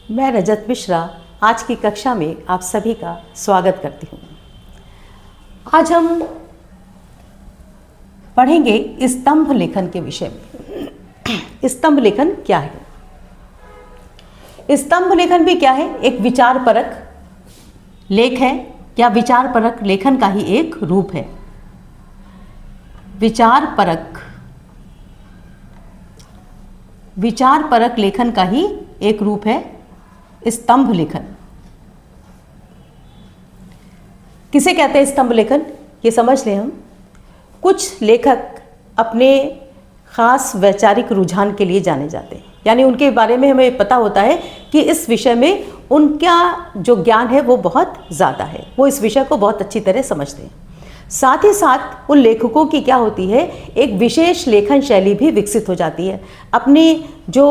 मैं रजत मिश्रा आज की कक्षा में आप सभी का स्वागत करती हूँ। आज हम पढ़ेंगे स्तंभ लेखन के विषय में। स्तंभ लेखन क्या है? स्तंभ लेखन भी क्या है? एक विचारपरक लेख है या विचारपरक लेखन का ही एक रूप है। विचारपरक लेखन का ही एक रूप है स्तंभ लेखन। किसे कहते हैं स्तंभ लेखन? ये समझ लें हम। कुछ लेखक अपने खास वैचारिक रुझान के लिए जाने जाते हैं, यानी उनके बारे में हमें पता होता है कि इस विषय में उनका जो ज्ञान है वो बहुत ज़्यादा है, वो इस विषय को बहुत अच्छी तरह समझते हैं। साथ ही साथ उन लेखकों की क्या होती है, एक विशेष लेखन शैली भी विकसित हो जाती है। अपनी जो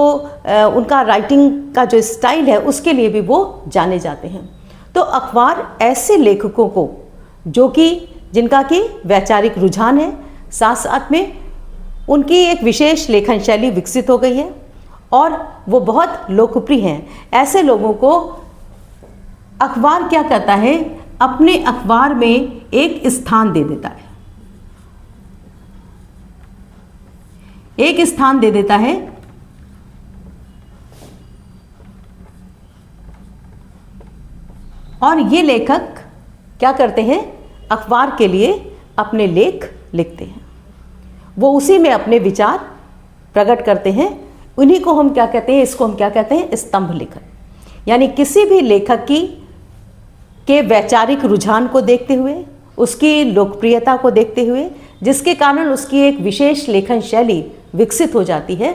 उनका राइटिंग का जो स्टाइल है उसके लिए भी वो जाने जाते हैं। तो अखबार ऐसे लेखकों को जिनका कि वैचारिक रुझान है, साथ साथ में उनकी एक विशेष लेखन शैली विकसित हो गई है और वो बहुत लोकप्रिय हैं, ऐसे लोगों को अखबार क्या करता है, अपने अखबार में एक स्थान दे देता है। एक स्थान दे देता है और ये लेखक क्या करते हैं, अखबार के लिए अपने लेख लिखते हैं। वो उसी में अपने विचार प्रकट करते हैं। उन्हीं को हम क्या कहते हैं, इसको हम क्या कहते हैं, स्तंभ लेखन। यानी किसी भी लेखक के वैचारिक रुझान को देखते हुए, उसकी लोकप्रियता को देखते हुए, जिसके कारण उसकी एक विशेष लेखन शैली विकसित हो जाती है,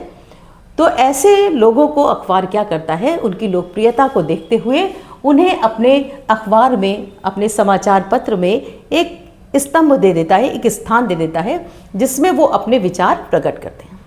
तो ऐसे लोगों को अखबार क्या करता है, उनकी लोकप्रियता को देखते हुए उन्हें अपने अखबार में, अपने समाचार पत्र में एक स्तंभ दे देता है, एक स्थान दे देता है जिसमें वो अपने विचार प्रकट करते हैं।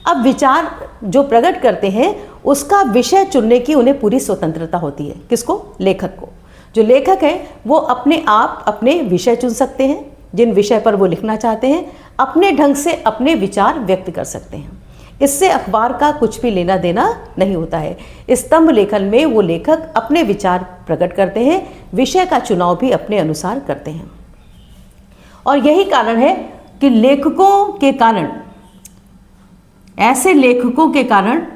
अब विचार जो प्रकट करते हैं उसका विषय चुनने की उन्हें पूरी स्वतंत्रता होती है। किसको? लेखक को। जो लेखक है वो अपने आप अपने विषय चुन सकते हैं, जिन विषय पर वो लिखना चाहते हैं, अपने ढंग से अपने विचार व्यक्त कर सकते हैं। इससे अखबार का कुछ भी लेना देना नहीं होता है। स्तंभ लेखन में वो लेखक अपने विचार प्रकट करते हैं, विषय का चुनाव भी अपने अनुसार करते हैं। और यही कारण है कि ऐसे लेखकों के कारण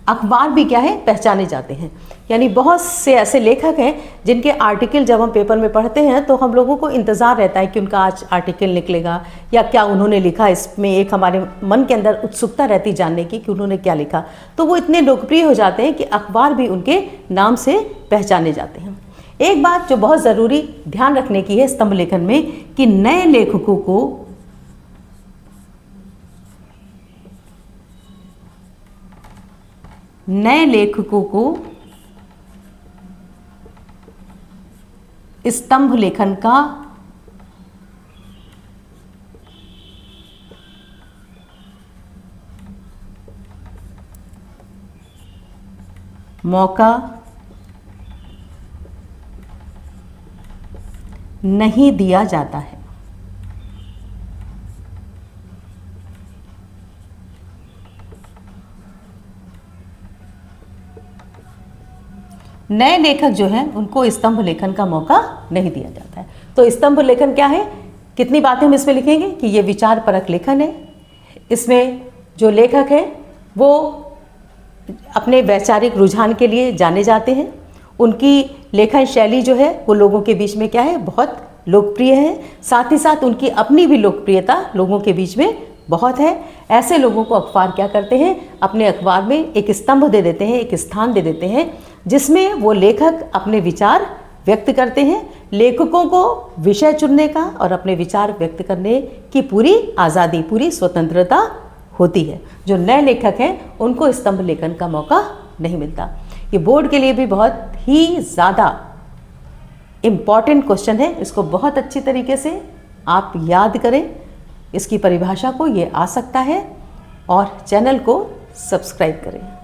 अखबार भी क्या है, पहचाने जाते हैं। यानी बहुत से ऐसे लेखक हैं जिनके आर्टिकल जब हम पेपर में पढ़ते हैं तो हम लोगों को इंतज़ार रहता है कि उनका आज आर्टिकल निकलेगा या क्या उन्होंने लिखा। इसमें एक हमारे मन के अंदर उत्सुकता रहती जानने की कि उन्होंने क्या लिखा। तो वो इतने लोकप्रिय हो जाते हैं कि अखबार भी उनके नाम से पहचाने जाते हैं। एक बात जो बहुत ज़रूरी ध्यान रखने की है स्तंभ लेखन में, कि नए लेखकों को स्तंभ लेखन का मौका नहीं दिया जाता है। नए लेखक जो हैं उनको स्तंभ लेखन का मौका नहीं दिया जाता है। तो स्तंभ लेखन क्या है, कितनी बातें हम इसमें लिखेंगे कि ये विचारपरक लेखन है। इसमें जो लेखक है वो अपने वैचारिक रुझान के लिए जाने जाते हैं। उनकी लेखन शैली जो है वो लोगों के बीच में क्या है, बहुत लोकप्रिय है। साथ ही साथ उनकी अपनी भी लोकप्रियता लोगों के बीच में बहुत है। ऐसे लोगों को अखबार क्या करते हैं, अपने अखबार में एक स्तंभ दे देते हैं, एक स्थान दे देते हैं जिसमें वो लेखक अपने विचार व्यक्त करते हैं। लेखकों को विषय चुनने का और अपने विचार व्यक्त करने की पूरी आज़ादी, पूरी स्वतंत्रता होती है। जो नए लेखक हैं उनको स्तंभ लेखन का मौका नहीं मिलता। ये बोर्ड के लिए भी बहुत ही ज़्यादा इम्पॉर्टेंट क्वेश्चन है। इसको बहुत अच्छी तरीके से आप याद करें, इसकी परिभाषा को ये आ सकता है, और चैनल को सब्सक्राइब करें।